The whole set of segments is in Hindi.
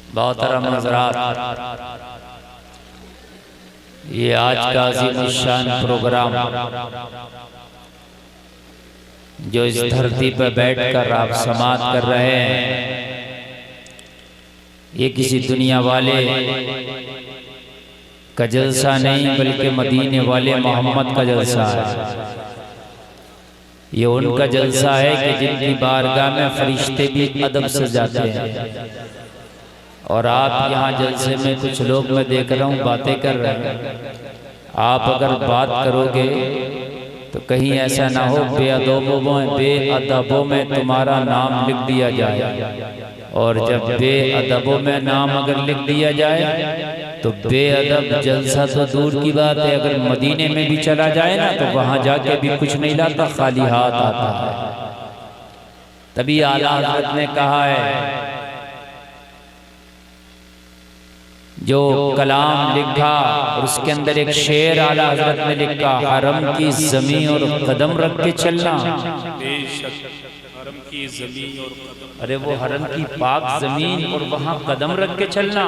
मोहतरम हज़रात, ये आज का अज़ीमुश्शान प्रोग्राम जो इस धरती पर बैठकर आप समाअत कर रहे हैं, ये किसी दुनिया वाले का जलसा नहीं बल्कि मदीने वाले मोहम्मद का जलसा है। ये उनका जलसा है कि जिनकी बारगाह में फरिश्ते भी अदब से जाते हैं। और आप यहाँ जलसे में कुछ लोग मैं देख रहा हूँ बातें कर रहे हैं। आप अगर बात करोगे तो कहीं ऐसा ना हो बेअदबों में तुम्हारा नाम लिख दिया जाए, और जब बेअदबों में नाम अगर लिख दिया जाए तो बेअदब जलसा तो दूर की बात है, अगर मदीने में भी चला जाए ना तो वहां जाके भी कुछ नहीं लाता, खाली हाथ आता है। तभी आला हज़रत ने कहा है, जो कलाम लिखा और उसके अंदर एक शेर आला हज़रत ने लिखा, हरम की ज़मीं और कदम रख के चलना। हरम की ज़मीन और अरे वो हरम की पाक ज़मीन और वहाँ कदम रख के चलना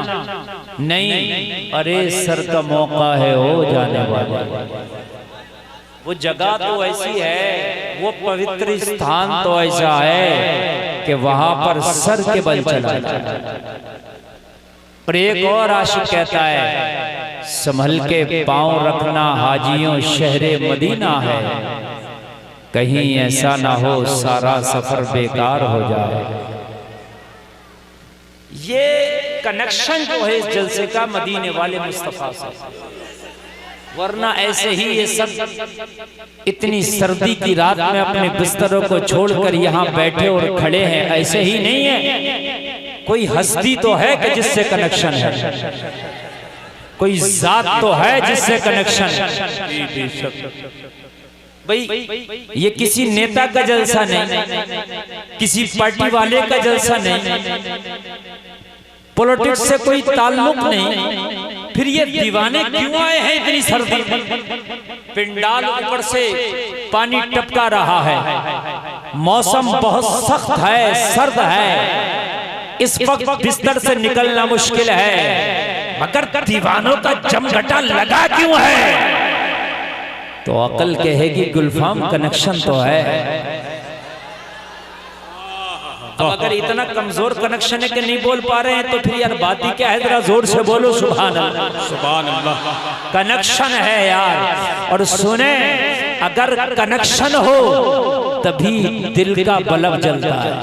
नहीं, अरे सर का मौका है हो जाने वाले। वो जगह तो ऐसी है, वो पवित्र स्थान तो ऐसा है कि वहाँ पर सर के बल चला जाए। और एक और आशिक कहता है, संभल के पांव रखना हाजियों शहरे मदीना है, कहीं ऐसा ना हो सारा सफर बेकार हो जाए। ये कनेक्शन जो है इस जलसे का मदीने वाले मुस्तफा से, वरना ऐसे ही ये सब इतनी सर्दी की रात में अपने बिस्तरों को छोड़कर यहाँ बैठे और खड़े हैं, ऐसे ही नहीं है। कोई हस्ती तो है कि जिससे कनेक्शन है, कोई जात तो है जिससे कनेक्शन है। भाई ये किसी नेता का जलसा नहीं, किसी पार्टी वाले का जलसा नहीं, पॉलिटिक्स से कोई ताल्लुक नहीं। फिर ये दीवाने क्यों आए हैं इतनी सर्दी? पिंडाल ऊपर से पानी टपका रहा है, मौसम बहुत सख्त है, सर्द है, इस वक्त बिस्तर से निकलना मुश्किल है, मगर दीवानों का जमघटा लगा क्यों है? तो अकल कहेगी गुलफाम कनेक्शन तो है। अब अगर इतना कमजोर कनेक्शन है कि नहीं बोल पा रहे हैं तो फिर यार बात ही क्या है? जरा जोर से बोलो सुभान अल्लाह। सुभान अल्लाह। कनेक्शन है यार। और सुने, अगर कनेक्शन हो तभी दिल का बल्ब जलता है।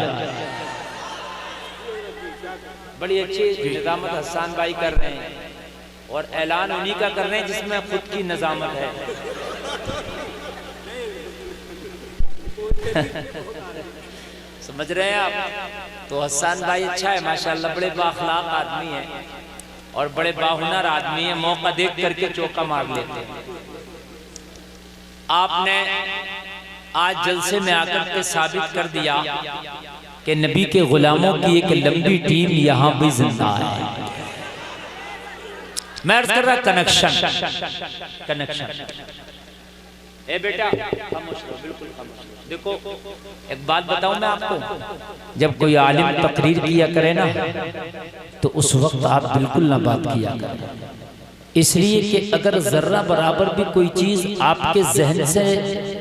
बड़ी अच्छी निजामत हसन भाई कर रहे हैं और ऐलान उन्हीं का कर रहे हैं जिसमें खुद की निजामत है। समझ रहे हैं आप? तो हसन भाई अच्छा है माशाल्लाह, बड़े बाखलाक आदमी है और बड़े बाहुनर आदमी है, मौका देख करके चौका मार लेते हैं। आपने आज जलसे में आकर के साबित कर दिया कि नबी के गुलामों की एक लंबी टीम यहाँ भी जिंदा है। मैं अर्ज कर रहा कनेक्शन, कनेक्शन। ए बेटा खामोश रहो, बिल्कुल खामोश रहो। देखो एक बात बताऊं मैं आपको, जब कोई आलिम तकरीर किया करे ना तो उस वक्त आप बिल्कुल ना बात किया करें, इसलिए कि अगर जर्रा बराबर भी कोई चीज आपके जहन से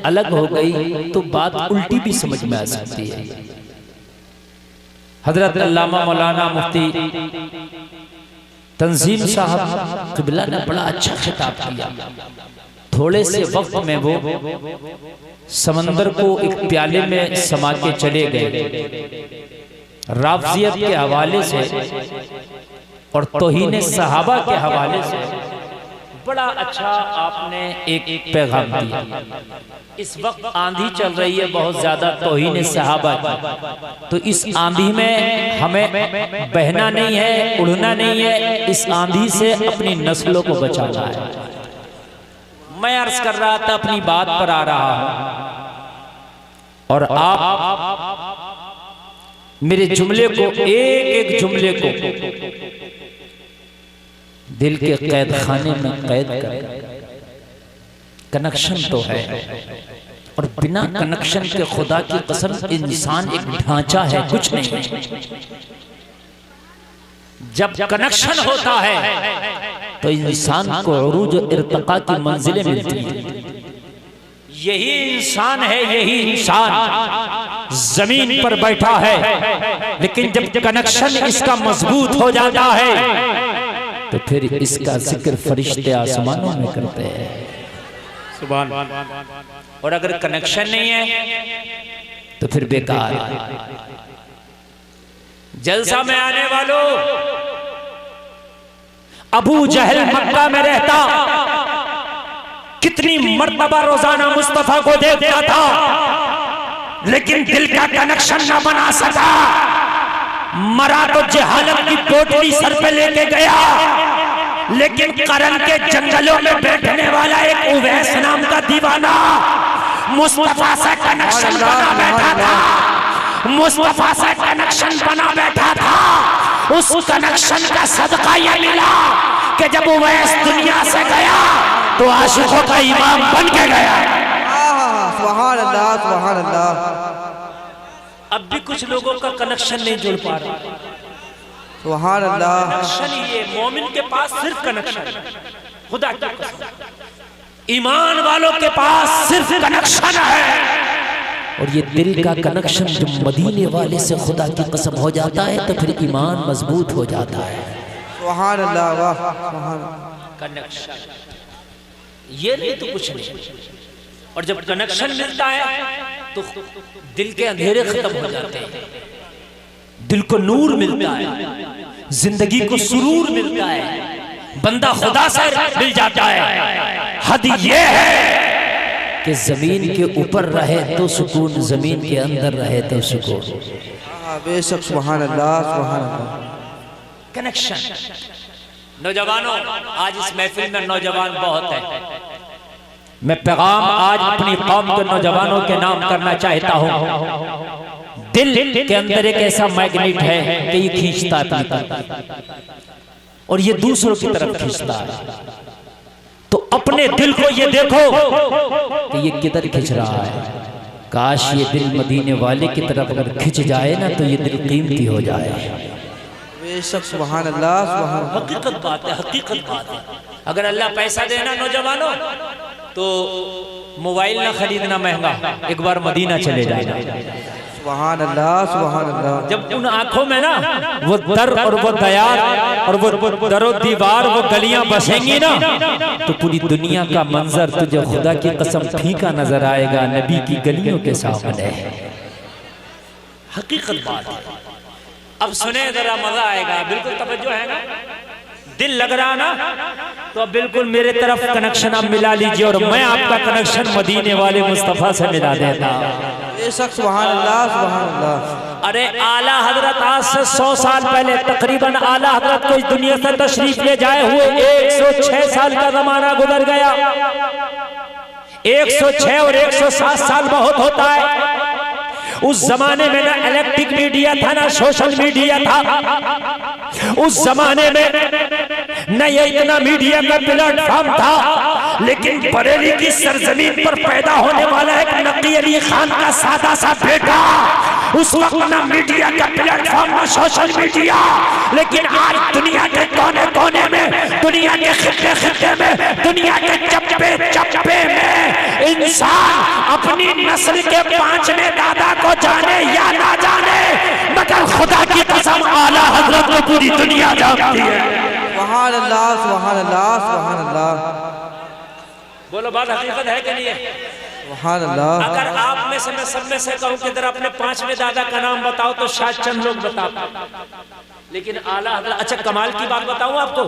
अलग हो गई तो बात उल्टी भी समझ में आ सकती है। हजरत अल्लामा मौलाना मुफ्ती तंजीम साहब क़िबला ने बड़ा अच्छा खिताब किया। थोड़े से वक्त में वो समंदर को एक प्याले में समा के चले गए। राफ़ज़ियत के हवाले से और तौहीन सहाबा के हवाले से बड़ा अच्छा आपने एक पैगाम दिया। इस वक्त आंधी चल रही है बहुत ज्यादा तौहीन सहाबा की, तो इस आंधी में हमें बहना नहीं है, उड़ना नहीं है, इस आंधी से अपनी नस्लों को बचाना है। मैं अर्ज कर रहा था, अपनी बात पर आ रहा हूं और आप मेरे जुमले को एक जुमले को दिल के कैद खाने में कैद कर। कनेक्शन तो है और बिना कनेक्शन के खुदा की कसम इंसान एक ढांचा है, कुछ नहीं। जब कनेक्शन होता है तो इंसान को उरूज और इर्तिका की मंजिलें मिलती हैं। यही इंसान है, यही इंसान जमीन पर बैठा है, लेकिन जब कनेक्शन इसका मजबूत हो जाता है तो फिर इसका जिक्र फरिश्ते आसमानों में करते हैं। सुभान। और अगर कनेक्शन नहीं है तो फिर बेकार है। जलसा में आने वालों, अबू जहल मक्का में रहता, कितनी मर्तबा रोजाना मुस्तफा को देखता था, लेकिन दिल का कनेक्शन ना बना सका। मरा तो जहालत की पोटली सर पे लेके गया, लेकिन करन के जंगलों में बैठने वाला एक उवैस नाम का दीवाना मुस्तफा से कनेक्शन बना बैठा था। मुस्तफा से कनेक्शन बना बैठा था। उस कनेक्शन का सदका ये मिला कि जब उवैस दुनिया से गया तो आशिकों का इमाम बन के गया। सुभान अल्लाह, सुभान अल्लाह। अब भी कुछ लोगों का कनेक्शन नहीं जुड़ पा रहा। सुभान अल्लाह। कनेक्शन ये मोमिन के पास सिर्फ कनेक्शन, खुदा की कसम ईमान वालों के पास सिर्फ कनेक्शन है। और ये दिल का कनेक्शन जो मदीने वाले से खुदा की कसम हो जाता है तो फिर ईमान मजबूत हो जाता है। सुभान अल्लाह, वाह सुभान। कनेक्शन ये नहीं तो कुछ नहीं। और जब कनेक्शन मिलता है तो दिल के अंधेरे खत्म हो जाते हैं, दिल को नूर मिलता है, जिंदगी को सुरूर मिलता है, बंदा खुदा से मिल जाता है। हद ये है कि जमीन के ऊपर रहे तो सुकून, जमीन के अंदर रहे तो सुकून। बेशक सुभान अल्लाह, सुभान अल्लाह। कनेक्शन। नौजवानों, आज इस महफिल में नौजवान बहुत है। मैं पैगाम आज अपनी कौम के नौजवानों के नाम करना चाहता हूं। दिल के अंदर एक ऐसा मैग्नेट है कि ये खींचता है और ये दूसरों की तरफ खींचता है। तो अपने दिल को ये देखो कि ये किधर खींच रहा है। काश ये दिल मदीने वाले की तरफ अगर खिंच जाए ना तो ये दिल कीमती हो जाए। बेशक सुभान अल्लाह, सुभान अल्लाह। हकीकत बात है, हकीकत बात है। अगर अल्लाह पैसा देना नौजवानों तो मोबाइल ना खरीदना महंगा, एक बार मदीना चले जाना। सुभान अल्लाह, सुभान अल्लाह। जब उन आंखों में ना वो दर और वो दयार और वो दरो दीवार, वो गलियां बसेंगी ना तो पूरी दुनिया का मंजर तुझे खुदा की कसम फीका नजर आएगा नबी की गलियों के सामने। हकीकत बात है। अब सुने जरा, मजा आएगा। बिल्कुल तवज्जो है ना? दिल लग रहा ना तो अब बिल्कुल मेरे तरफ कनेक्शन आप मिला लीजिए और मैं आपका कनेक्शन मदीने वाले मुस्तफा से मिला देता। बेशक सुभान अल्लाह, सुभान अल्लाह। अरे आला हजरत आज से 100 साल पहले तकरीबन आला हजरत को इस दुनिया से तशरीफ ले जाए हुए 106 साल का जमाना गुजर गया। 106 और 107 साल बहुत होता है। उस जमाने में ना इलेक्ट्रिक मीडिया था, ना सोशल मीडिया था। उस जमाने में न ये इतना मीडिया का प्लेटफॉर्म था, लेकिन बरेली की सरजमीन पर पैदा होने वाला एक नकी अली खान का सादा सा बेटा, उस वक्त ना मीडिया का प्लेटफॉर्म, ना सोशल मीडिया, लेकिन आज दुनिया के कोने कोने में, दुनिया के खित्ते खित्ते में, दुनिया के चप्पे चप्पे में इंसान अपनी नस्ल के 5वें दादा को जाने या ना जाने, मगर खुदा की कसम आला हजरत को पूरी दुनिया जानती है। सुभान अल्लाह, सुभान अल्लाह, सुभान अल्लाह। बोलो, बात हकीकत है कि नहीं है? सुभान अल्लाह। अगर आप में से मैं सब में से कहूं कि जरा अपने 5वें दादा का नाम बताओ तो शायद चंद लोग बता पाए, लेकिन आला हजरत। अच्छा, कमाल की बात बताऊं आपको,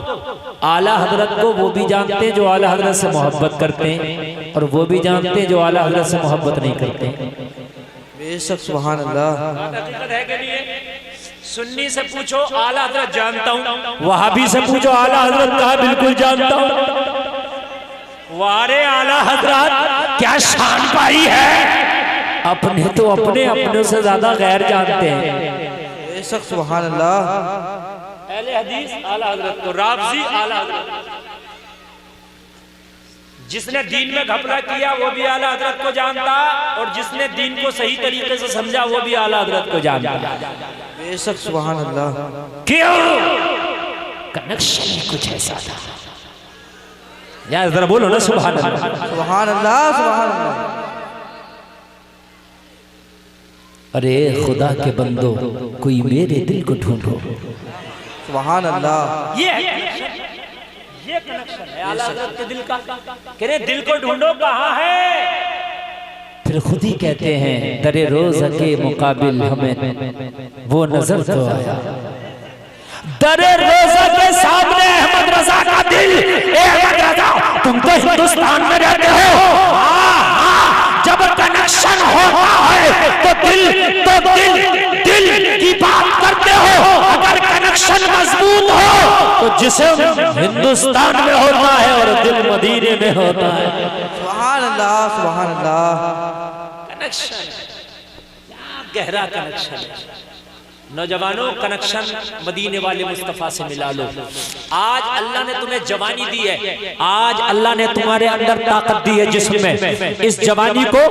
आला हजरत को वो भी जानते हैं जो आला हजरत से मोहब्बत करते हैं, और वो भी जानते हैं जो आला हजरत से मोहब्बत नहीं करते। बेशक सुभान अल्लाह। हकीकत है कि नहीं है? सुन्नी से पूछो आला हजरत जानता हूँ, वहाबी से पूछो आला हजरत कहा बिल्कुल जानता हूँ। वारे आला हजरत क्या शान पाई है। अपने तो अपने से ज्यादा गैर जानते हैं। बेशक सुभान अल्लाह। अहले हदीस आला हजरत को, राबजी आला हजरत, जिसने दीन में घपला किया वो भी आला हजरत को जानता, और जिसने दीन को सही तरीके से समझा वो भी आला हजरत को जानता। बेशक सुभान अल्लाह। क्यों? कनेक्शन ही कुछ ऐसा था। यार जरा बोलो ना सुभान अल्लाह। सुभान अल्लाह सुभान अल्लाह। अरे खुदा के बंदो कोई मेरे दिल को ढूंढो। सुभान अल्लाह। ये कनेक्शन है आला हज़रत के दिल का। कह रहे दिल को ढूंढो कहाँ है। फिर खुद ही कहते हैं दरे रोज़ा के मुकाबिल हमें वो नजर तो आया। दरे रोज़ा के सामने अहमद रजा का दिल। अहमद रजा तुम तो हिंदुस्तान में रहते हो। जब कनेक्शन होता है तो दिल की बात करते हो। अगर कनेक्शन मजबूत हो तो जिसे हिंदुस्तान में होता है और दिल मदीने में होता है। सुभान अल्लाह सुभान अल्लाह। कनेक्शन क्या गहरा कनेक्शन है। नौजवानों कनेक्शन मदीने वाले मुस्तफा से मिला लो। आज अल्लाह ने तुम्हें जवानी दी है। आज अल्लाह ने तुम्हारे अंदर ताकत दी है जिस्म में। इस जवानी को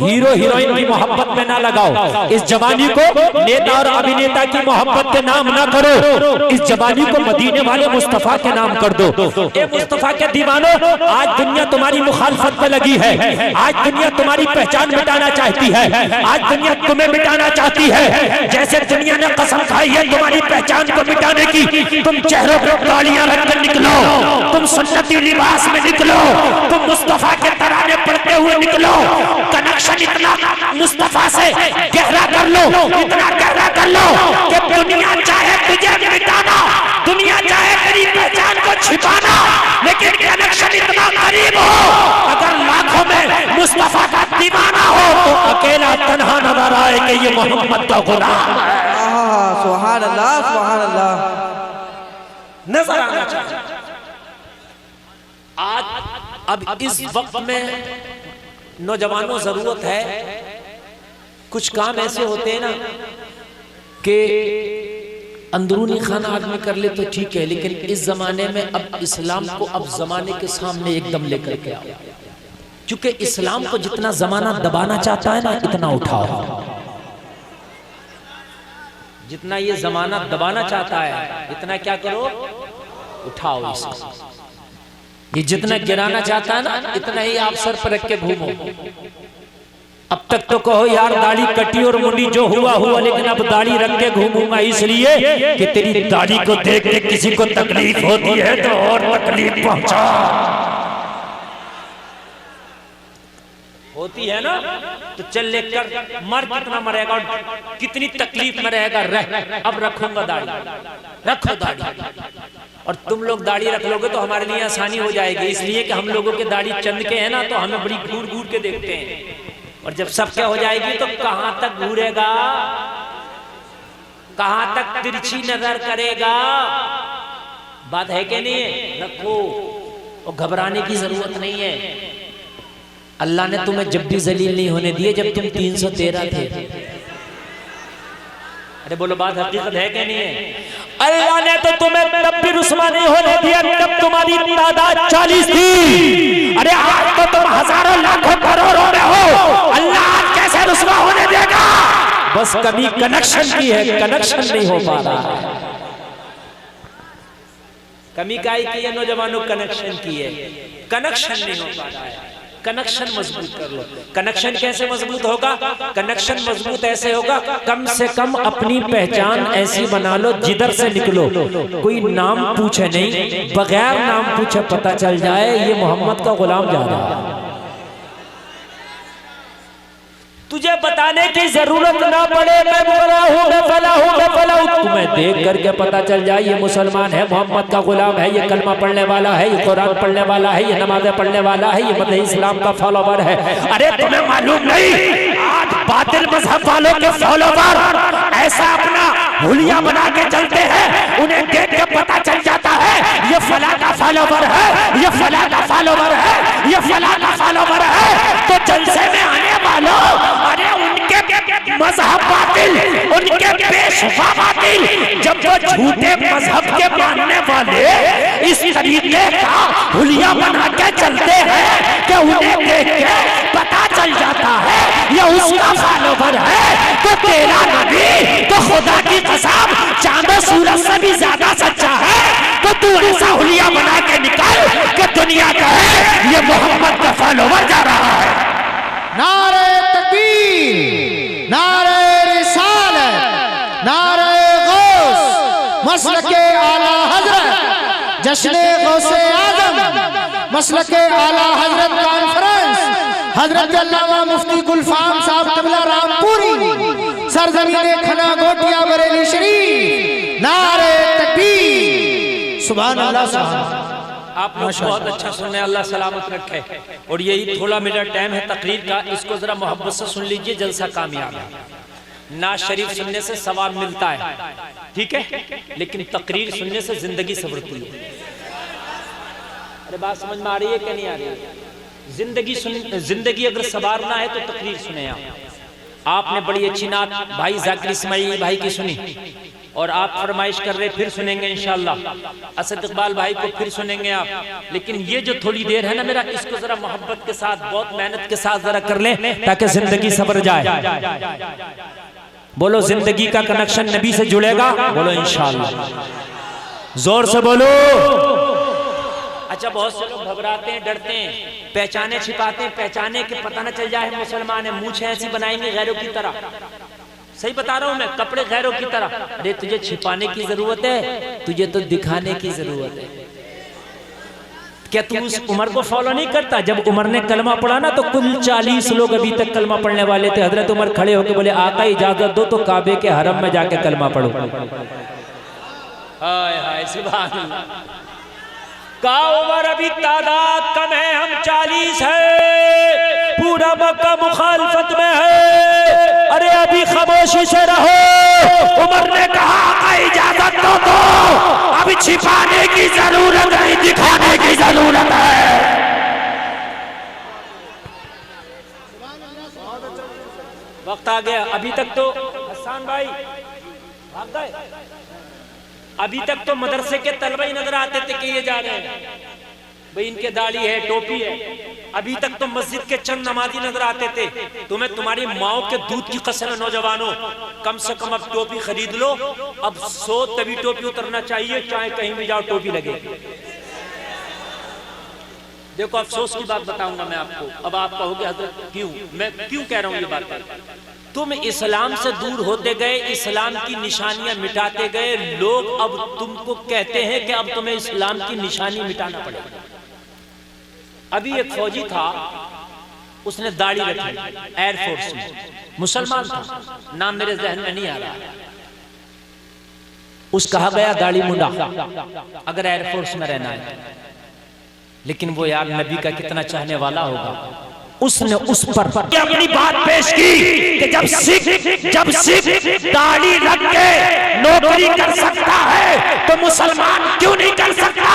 हीरो हीरोइन की मोहब्बत में ना लगाओ। इस जवानी को नेता और अभिनेता की मोहब्बत के नाम ना करो। इस जवानी को मदीने वाले मुस्तफा के नाम कर दो। ए मुस्तफा के दीवानो, आज दुनिया तुम्हारी मुखालफत में लगी है। आज दुनिया तुम्हारी पहचान मिटाना चाहती है। आज दुनिया तुम्हें मिटाना चाहती है। जैसे दुनिया ने कसम खाई है तुम्हारी पहचान को मिटाने की। तुम चेहरों पर तालियां रखकर निकलो। तुम सुन्नती लिबास में निकलो। तुम मुस्तफा के तराने पढ़ते हुए निकलो। कनेक्शन इतना मुस्तफा से गहरा कर लो, इतना गहरा कर लो कि दुनिया चाहे तुझे मिटाना, दुनिया चाहे तेरी पहचान को छिपाना, लेकिन कनेक्शन इतना करीब हो। अगर लाखों में मुस्तफा का दीवाना हो तो अकेला तन्हा नजर आए कि ये मोहम्मद का गुलाम है। सुभान अल्लाह सुभान अल्लाह। नजर आना चाहिए। आज अब इस वक्त में नौजवानों जरूरत है। कुछ काम ऐसे होते हैं ना कि अंदरूनी खाना आदमी कर ले तो ठीक है, लेकिन इस जमाने में अब इस्लाम को अब जमाने के सामने एकदम लेकर के आओ। क्योंकि इस्लाम को जितना जमाना दबाना चाहता है ना, इतना उठाओ। जितना ये जमाना दबाना चाहता है इतना क्या करो, उठाओ इसे। ये जितना गिराना चाहता है ना, इतना ही आप सर पर रख के घूमो। अब तक तो कहो यार दाढ़ी कटी और मुंडी जो हुआ हुआ, लेकिन अब दाढ़ी रख के घूमूंगा इसलिए कि तेरी दाढ़ी को देख के किसी को तकलीफ होती है तो और तकलीफ पहुंचा। होती है ना, तो चल लेकर मर, कितना मरेगा और कितनी तकलीफ में रहेगा। रह अब रखूंगा दाढ़ी, रखो दाढ़ी। और तुम लोग दाढ़ी रख लोगे तो हमारे लिए आसानी हो जाएगी, इसलिए कि हम लोगों के दाढ़ी चंद के हैं ना, तो हमें बड़ी घूर घूर के देखते हैं। और जब सब क्या हो जाएगी तो कहां तक घूरेगा, कहां तक तिरछी नजर करेगा। बात है कि नहीं है? रखो और घबराने की जरूरत नहीं है। अल्लाह ने तुम्हें जब भी जलील नहीं होने दिए जब तुम 313 थे। अरे बोलो, बात हकीकत है कि नहीं है? अल्लाह ने तो तुम्हें तब भी रुस्वा नहीं होने दिया जब तुम्हारी तादाद 40 थी। अरे आज तो तुम हजारों लाखों करोड़ों में हो, अल्लाह आज कैसे रुस्वा होने देगा? बस कभी कनेक्शन की है, कनेक्शन नहीं हो पा रहा है। कमी काई की है नौजवानों, कनेक्शन की है, कनेक्शन नहीं हो पा रहा है। कनेक्शन मजबूत कर लो। कनेक्शन कैसे मजबूत होगा? कनेक्शन मजबूत ऐसे होगा, कम से कम अपनी पहचान ऐसी बना लो जिधर से निकलो कोई नाम पूछे नहीं, बगैर नाम पूछे पता चल जाए ये मोहम्मद का गुलाम जा रहा है। तुझे बताने की जरूरत ना पड़े मैं फला हूं, मैं फला हूं, मैं फला हूं। तुम्हें देख करके पता चल जाए ये मुसलमान है, मोहम्मद का गुलाम है, ये कलमा पढ़ने वाला है, ये कुरान पढ़ने वाला है, ये नमाज़ें पढ़ने वाला है, ये मतलब इस्लाम का फॉलोवर है। अरे तुम्हें मालूम नहीं, आज बातिल मजहब वालों के फॉलोवर ऐसा अपना हुलिया बना के चलते हैं, उन्हें देख के पता चल जाता है ये फला का फॉलोवर है, ये फला का फॉलोवर है, ये फला का फॉलोवर है। तो जलसे में आने वालों, अरे उनके मजहब बातिल, उनके पेशवा बातिल। जब वो झूठे मजहब के मानने वाले इस तरीके का हुलिया बना के चलते हैं कि उन्हें देख के पता चल जाता है ये उसका फॉलोवर है, तो तेरा नबी तो खुदा की कसम चांद सूरज से भी ज्यादा सच्चा है, तो ऐसा हुलिया बना के निकाल कि दुनिया का है ये मोहम्मद का फॉलोवर जा रहा है। नारे तकबीर, नारे रिसालत, नारे गौस, मसलके आला हजरत, जश्ने गौसे आजम, मसलके आला हजरत कॉन्फ्रेंस, हजरत अल्लामा मुफ्ती गुलफाम साहब क़िबला रामपुरी, सरजमीने खना गोटिया बरेली शरीफ। नारे तकबीर, सुभान अल्लाह, सुभान अल्लाह। आप लोग बहुत अच्छा सुन रहे हैं, अल्लाह सलामत रखे। और यही थोड़ा मेरा टाइम है तकरीर का, इसको जरा मोहब्बत से सुन लीजिए, जलसा कामयाब है। नाज शरीफ सुनने से सवाब मिलता है, ठीक है, लेकिन तकरीर सुनने से जिंदगी संवरती है। अरे बात समझ में आ रही है कि नहीं आ रही है? जिंदगी अगर सवारना है तो तकरीर सुने आपने बड़ी अच्छी नात भाई जाकिर इस्माइल भाई की सुनी, और आप फरमाइश कर रहे फिर सुनेंगे इंशाअल्लाह। असद इकबाल भाई को फिर सुनेंगे आप। लेकिन ये जो थोड़ी देर है ना मेरा, इसको जरा मोहब्बत के साथ, बहुत मेहनत के साथ जरा कर लें ताकि जिंदगी सवर जाए। बोलो जिंदगी का कनेक्शन नबी से जुड़ेगा, बोलो इंशाअल्लाह, जोर से बोलो। अच्छा, बहुत से लोग घबराते हैं, डरते हैं, पहचाने छिपाते हैं, पहचाने के पता न चल जाए मुसलमान है, मूंछें ऐसी बनाएंगे गैरों की तरह। सही बता रहा हूं मैं, कपड़े गैरों की तरह। अरे तुझे छिपाने की जरूरत है, तुझे तो दिखाने की जरूरत है। क्या तू उस उमर को फॉलो नहीं करता? जब उमर ने कलमा पढ़ा ना तो कुल 40 लोग अभी तक कलमा पढ़ने वाले थे। हजरत उमर खड़े होकर बोले आका इजाजत दो तो काबे के हरम में जाके कलमा पढ़ो। हाय हाय सुभान अल्लाह। का उमर अभी तादाद कम है, हम 40 है, पूरा मक्का मुखालफत में है। अरे अभी खामोशी से रहो। उमर ने कहा इजाजत दो, अभी छिपाने की जरूरत नहीं, दिखाने की जरूरत है। वक्त आ गया। अभी तक तो हसन भाई भाग गए। अभी तक तो मदरसे के तलबा ही नजर आते थे कि ये जा रहे हैं, भाई इनके दाढ़ी है, टोपी है। अभी तक तो मस्जिद के चंद नमाजी नजर आते थे। तुम्हें तुम्हारी माओ के दूध की कसम है नौजवानों, कम से कम अब टोपी खरीद लो। अब 100 तभी टोपी उतरना चाहिए, चाहे कहीं भी जाओ टोपी लगे। देखो अफसोस की बात बताऊंगा मैं आपको। अब आप कहोगे हजरत क्यों, मैं क्यों कह रहा हूं ये बात? तुम इस्लाम से दूर होते गए, इस्लाम की निशानियां मिटाते गए। लोग अब तुमको कहते हैं कि अब तुम्हें इस्लाम की निशानी मिटाना पड़ेगा। अभी एक फौजी था, उसने दाढ़ी रखी एयरफोर्स में, मुसलमान था, नाम मेरे जहन में नहीं आ रहा। उस कहा गया दाढ़ी मुंडा अगर एयरफोर्स में रहना है। लेकिन वो यार नबी का कितना चाहने वाला होगा, उसने उस पर अपनी बात पेश की कि जब सिख दाढ़ी रख के नौकरी कर सकता है तो मुसलमान क्यों नहीं कर सकता?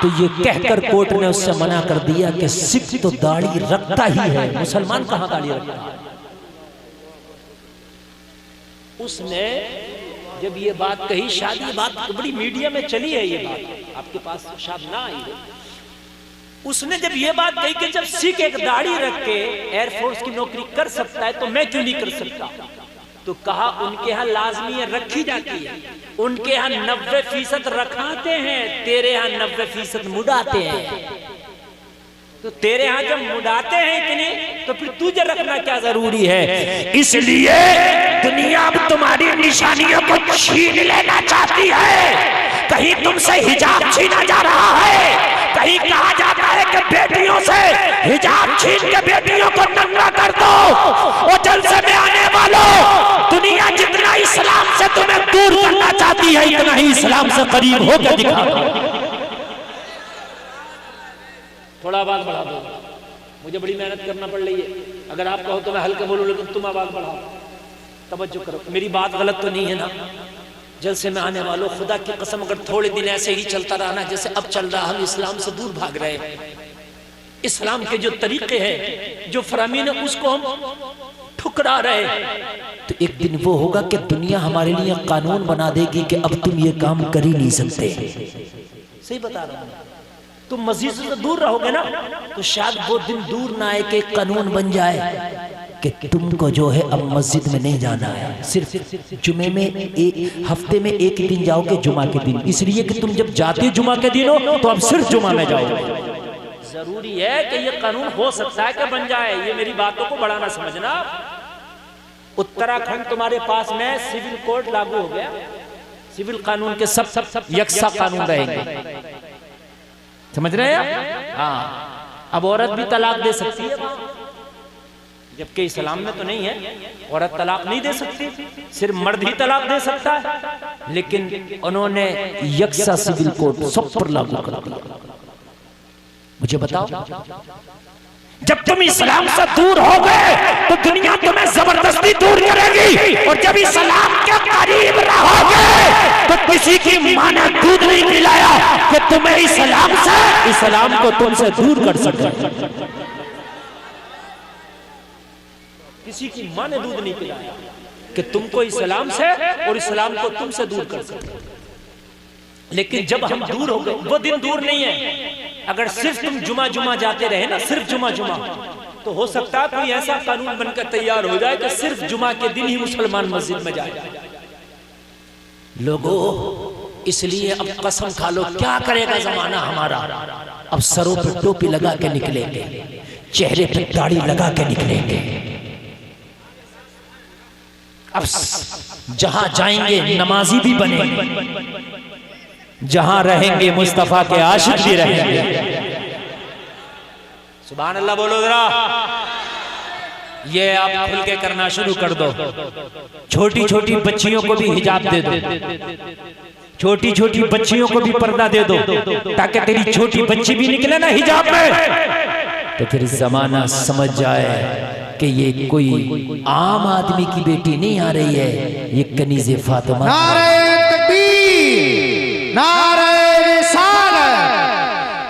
तो ये कहकर कोर्ट ने उससे मना कर दिया कि सिख तो दाढ़ी रखता ही है, मुसलमान कहां दाढ़ी रखता है। उसने जब ये बात कही, शायद ये बात बड़ी मीडिया में चली है, ये बात आपके पास शायद ना आई है। उसने जब ये बात कही कि जब सिख एक दाढ़ी रख के एयरफोर्स की नौकरी कर सकता है तो मैं क्यों नहीं कर सकता? तो कहा उनके यहाँ लाजमी है, रखी जाती है। उनके यहाँ 90% रखाते हैं, तेरे यहाँ 90% मुड़ाते हैं। तो तेरे यहाँ जब मुड़ाते हैं इतने, तो फिर तुझे रखना क्या जरूरी है? इसलिए दुनिया अब तुम्हारी निशानियों को छीन लेना चाहती है। कहीं तुमसे हिजाब छीना जा रहा है, कहीं कहा जाता है कि बेटियों से हिजाब छीन के बेटियों को नंगा कर दो। और जलसे में आने वालों, दुनिया जितना इस्लाम से तुम्हें दूर करना चाहती है, इतना ही इस्लाम से करीब होकर दिखा दो। थोड़ा आवाज बढ़ा दो, मुझे बड़ी मेहनत करना पड़ रही है। अगर आप कहो तो मैं हल्के बोलूं, लेकिन तुम आवाज बढ़ाओ, तवज्जो करो। मेरी बात गलत तो नहीं है ना? जलसे में आने वालों, खुदा की कसम अगर थोड़े दिन ऐसे ही चलता रहा ना जैसे अब चल रहा, हम इस्लाम से दूर भाग रहे हैं। इस्लाम के जो तरीके हैं, जो फरामीन है, उसको हम ठुकरा रहे हैं। तो एक दिन वो होगा कि दुनिया हमारे लिए कानून बना देगी कि अब तुम ये काम कर ही नहीं सकते। सही बता रहा हूं। तुम मस्जिद से दूर रहोगे ना, तो शायद वो दिन दूर ना आए कि कानून बन जाए कि तुमको जो है अब मस्जिद में नहीं जाना है, सिर्फ जुमे में हफ्ते में एक दिन जाओगे, जुमा के दिन। इसलिए कि तुम जब जाते जुमा के दिन हो तो अब सिर्फ जुमा में जाओगे। जरूरी है कि ये कानून हो सकता है कि बन जाए, ये मेरी बातों को बढ़ाना समझना। उत्तराखंड तुम्हारे पास में सिविल कोड लागू हो गया, सिविल कानून के सब यकसा कानून रहेंगे, समझ रहे हैं? हाँ, अब औरत भी तलाक दे सकती है, जबकि इस्लाम में तो नहीं है, औरत तलाक नहीं दे सकती, सिर्फ मर्द ही तलाक दे सकता है। लेकिन उन्होंने यकसा सिविल कोड सब पर लागू कर दिया। मुझे बताओ, जब तुम इस्लाम से दूर हो गए तो दुनिया तुम्हें जबरदस्ती दूर करेगी, और जब इस्लाम के करीब रहोगे तो किसी की मां ने दूध नहीं पिलाया कि तुम्हें इस्लाम को तुमसे दूर कर सके। किसी की मां ने दूध नहीं पिलाया कि तुमको इस्लाम से और इस्लाम को तुमसे दूर कर सके। लेकिन जब हम दूर हो गए, वो दिन दूर नहीं है। अगर सिर्फ तुम जुमा जाते रहे ना, सिर्फ जुमा, तो हो सकता है कोई ऐसा कानून बनकर तैयार हो जाए कि सिर्फ जुमा के दिन ही मुसलमान मस्जिद में जाए। लोगों, इसलिए अब कसम खा लो, क्या करेगा जमाना हमारा। अब सरों पे टोपी लगा के निकलेंगे, चेहरे पे दाढ़ी लगा के निकलेंगे। अब जहां जाएंगे नमाजी भी बनेंगे, जहां रहेंगे मुस्तफा के आशिक भी रहेंगे। सुभान अल्लाह बोलो जरा। ये आप खुल के करना शुरू कर दो। छोटी छोटी बच्चियों को भी हिजाब दे दो, छोटी छोटी बच्चियों को भी पर्दा दे दो, ताकि तेरी छोटी बच्ची भी निकले ना हिजाब में, तो फिर जमाना समझ जाए कि ये कोई आम आदमी की बेटी नहीं आ रही है, ये कनीज़े फातिमा। नारे तकबीर, नारे रिसालत,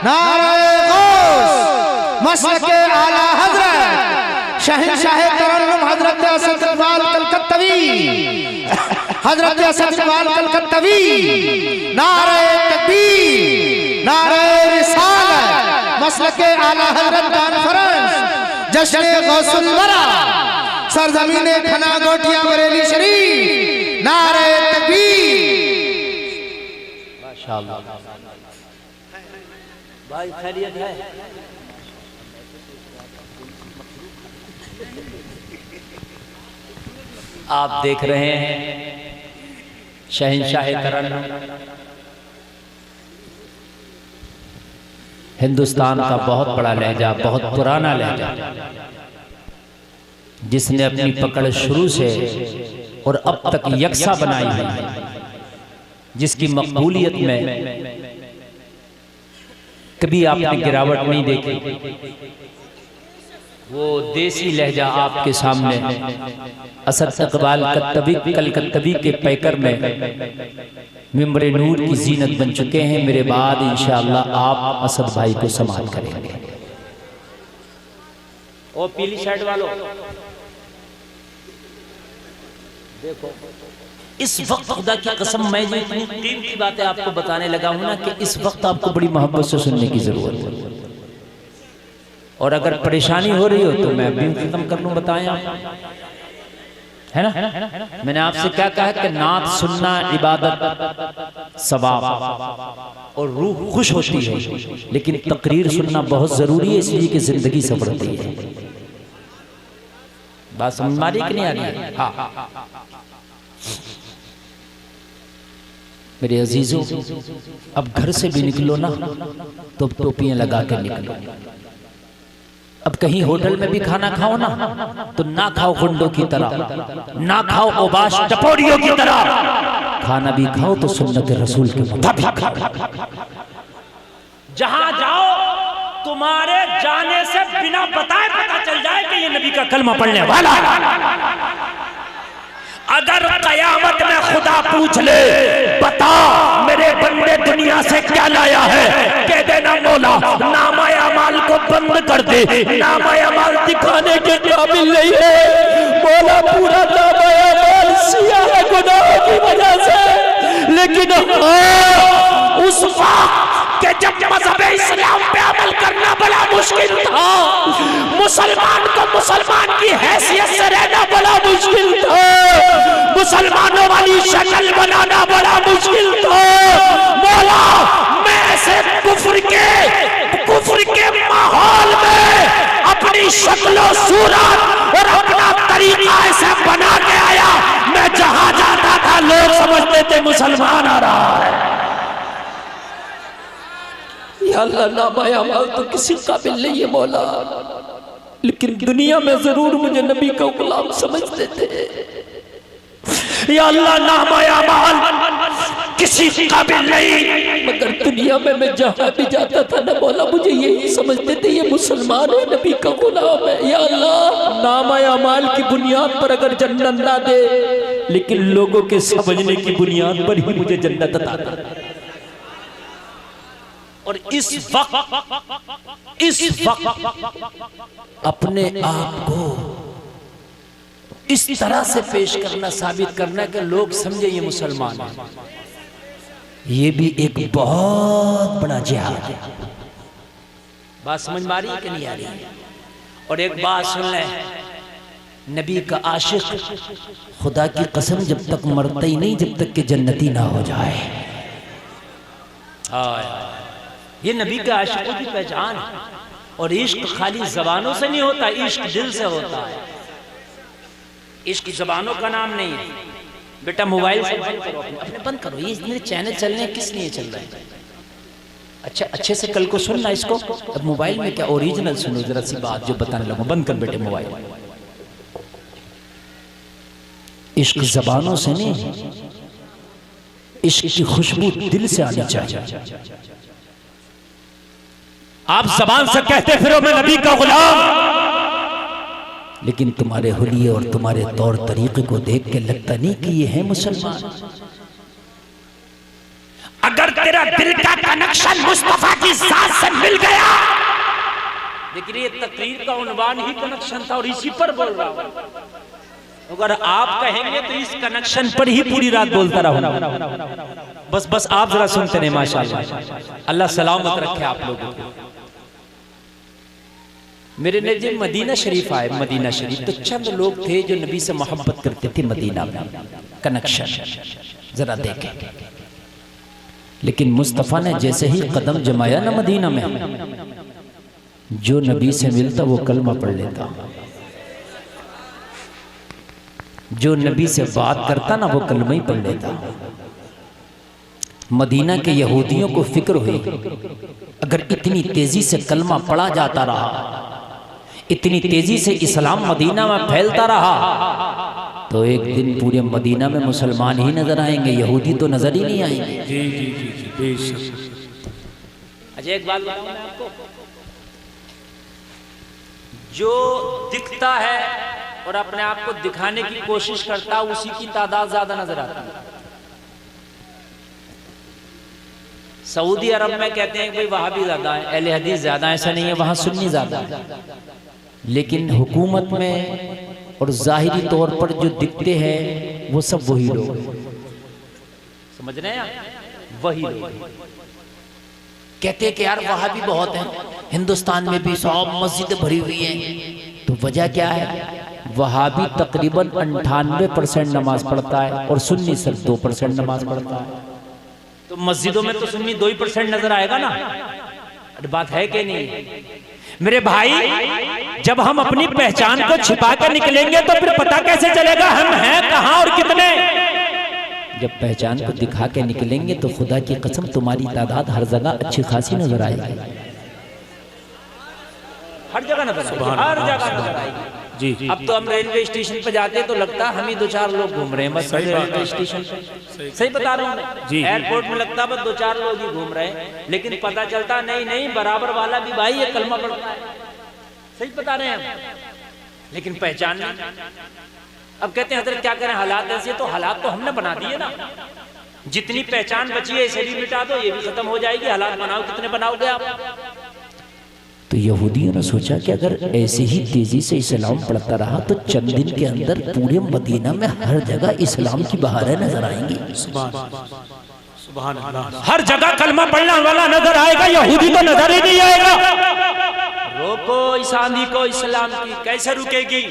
नारे गौस, मसलके आला हजरत शहंशाह तरन्नुम हजरत असद इकबाल कलकत्तवी, हजरत असद इकबाल कलकत्तवी। नारे तकबीर, नारे रिसालत, मसलके आला हजरत कॉन्फ्रेंस, जश्न गौसुल वरा, सरजमीने खना गोटियां बरेली शरीफ। नारे तकबीर। माशाअल्लाह भाई, खैरियत है? आप देख रहे हैं शहंशाह तरन्नुम, हिंदुस्तान का बहुत बड़ा लहजा, बहुत पुराना लहजा, जिसने अपनी पकड़ शुरू से और अब तक यकसा बनाई है, जिसकी मकबूलियत में कभी आपने गिरावट नहीं देखी। वो देसी लहजा आपके सामने असद इकबाल कलकत्तवी के पैकर में मिंबर नूर की जीनत बन चुके हैं। मेरे बाद इंशाअल्लाह आप असद भाई को समाअत करेंगे। ओ पीली शर्ट वालों, देखो इस वक्त खुदा की कसम, मैं जो इतनी कीमती बातें आपको बताने लगा हूं ना, कि इस वक्त आपको बड़ी मोहब्बत से सुनने की जरूरत है। और अगर परेशानी हो रही हो तो मैं भी खत्म कर लूं, बताएं आप, है ना? मैंने आपसे क्या कहा कि नात सुनना इबादत सवाब और रूह खुश होती है, लेकिन तकरीर सुनना बहुत जरूरी है, इसलिए कि जिंदगी सफरती है। बात समझ मारी कि नहीं आ रही? हाँ मेरे अजीजों, अब घर से भी निकलो ना तो टोपियां लगा के निकलो। अब कहीं होटल में भी खाना खाओ ना, तो ना खाओ गुंडों की तरह, ना खाओ ओबाश टपोरियों की तरह, खाना भी खाओ तो सुन्नत रसूल के मुताबिक। जहां जाओ तुम्हारे जाने से बिना बताए पता चल जाए कि ये नबी का कलमा पढ़ने वाला। अगर कयामत में खुदा पूछ ले, बता मेरे बंदे दुनिया से क्या लाया है, कह देना मौला नामाए अमाल को बंद कर दे, नामाए अमाल दिखाने के काबिल नहीं है। मौला पूरा नामाए अमाल सिया है गुनाह की वजह से, लेकिन उस वक्त कि जब मज़हब इस्लाम पे अमल करना बड़ा मुश्किल था, मुसलमान को मुसलमान की हैसियत अल्लाह नामाए अमाल तो किसी काबिल नहीं है मौला, लेकिन दुनिया में जरूर मुझे नबी का गुलाम समझते थे। या अल्लाह नामाए अमाल किसी काबिल नहीं, मगर दुनिया में मैं जहाँ भी जाता था ना मौला मुझे यही समझते थे ये मुसलमान है, नबी का गुलाम है। या अल्लाह नामाए अमाल की बुनियाद पर अगर जन्नत ना दे, लेकिन लोगों के समझने की बुनियाद पर ही मुझे जन्नत अता कर। और इस वक्त अपने आप को इस तरह से पेश करना, साबित करना कि लोग समझे ये मुसलमान है, ये भी एक बहुत बड़ा जिहाद है। बात समझ में आ रही है कि नहीं आ रही है? और एक बात सुन लें, नबी का आशिक खुदा की कसम जब तक मरता ही नहीं जब तक कि जन्नती ना हो जाए। ये नबी के आशिकों की पहचान है। और इश्क खाली जबानों से नहीं होता, इश्क दिल से होता है। इश्क जबानों का नाम नहीं है। बेटा मोबाइल से बंद करो, अपने बंद करो, ये इतने चैनल चल रहे हैं, किस लिए चल रहे हैं? अच्छा अच्छे से कल को सुनना इसको। अब मोबाइल में क्या ओरिजिनल सुनो, जरा सी बात जो बताने लगूं। बंद कर बेटे मोबाइल। इश्क जबानों से नहीं, इश्क की खुशबू दिल से आनी चाहिए। आप जबान से कहते फिरो मैं नबी का गुलाम, लेकिन तुम्हारे हुलिये और तुम्हारे तौर तरीके को देख के लगता नहीं कि ये है मुसलमान। अगर तेरा दिल का कनेक्शन मुस्तफा की जात से मिल गया, लेकिन ये तकरीर का उन्वान ही कनेक्शन था और इसी पर बोल रहा हूं। अगर आप कहेंगे तो इस कनेक्शन पर ही पूरी रात बोलता रहूंगा। बस आप जरा सुनते रहे। माशाअल्लाह, अल्लाह सलामत रखे आप लोगों को। मेरे ने जब मदीना शरीफ आए, मदीना शरीफ तो चंद लोग थे जो नबी से मोहब्बत करते थे मदीना में, कनेक्शन जरा देखें। लेकिन मुस्तफ़ा ने जैसे ही कदम जमाया ना मदीना में, जो नबी से मिलता वो कलमा पढ़ लेता, जो नबी से बात करता ना वो कलमा ही पढ़ लेता। मदीना के यहूदियों को फिक्र हुई, अगर इतनी तेजी से कलमा पढ़ा जाता रहा, इतनी तेजी से इस्लाम मदीना में फैलता रहा, तो एक दिन पूरे मदीना में मुसलमान ही नजर आएंगे, यहूदी तो नजर ही नहीं आएंगे। जी जी जी जी बेशक। अच्छा एक बात बताऊं मैं आपको, जो दिखता है और अपने आप को दिखाने की कोशिश करता है उसी की तादाद ज्यादा नजर आती है। सऊदी अरब में कहते हैं कि वहां भी ज्यादा है, अहले हदीस ज्यादा, ऐसा नहीं है, वहां सुन्नी ज्यादा है। लेकिन हुकूमत में और जाहिरी तौर पर जो दिखते हैं वो सब वही लोग, समझ रहे हैं? वही लोग कहते हैं कि यार वहां भी बहुत हैं, हिंदुस्तान में भी सब मस्जिदें भरी हुई हैं। तो वजह क्या है? वहाबी तकरीबन 98% नमाज पढ़ता है और सुन्नी सिर्फ 2% नमाज पढ़ता है। तो मस्जिदों में तो सुन्नी 2% नजर आएगा ना। बात है कि नहीं मेरे भाई? जब हम अपनी पहचान को छिपा कर निकलेंगे तो फिर पता कैसे चलेगा हम हैं कहां और कितने? जब पहचान को दिखा के निकलेंगे तो खुदा की कसम तुम्हारी तादाद हर जगह अच्छी खासी नजर आएगी, हर जगह नजर आएगी, हर जगह नजर आएगी। जी। अब तो हम रेलवे स्टेशन पे जाते हैं तो लगता है हम ही 2-4 लोग घूम रहे हैं बस रेलवे स्टेशन पे। सही बता रहा हूँ जी। एयरपोर्ट में लगता है बस 2-4 लोग ही घूम रहे हैं, लेकिन पता चलता नहीं बराबर वाला भी भाई ये कलमा पढ़ता है। सही बता रहे हैं हम, लेकिन पहचान नहीं। अब कहते हैं हजरत क्या करें, हालात ऐसे, तो हालात तो हमने बना दिए ना। जितनी पहचान बची है इसे भी मिटा दो, ये भी खत्म हो जाएगी। हालात बनाओ, कितने बनाओगे आप? तो यहूदियों ने सोचा कि अगर ऐसे ही तेजी से इस्लाम बढ़ता रहा तो चंद दिन के अंदर पूरे मदीना में हर जगह इस्लाम की बहारें नजर आएंगी। हर जगह कलमा पढ़ने वाला नजर आएगा, यहूदी तो नजर ही नहीं आएगा। रोको इस आंधी को इस्लाम की, कैसे रुकेगी?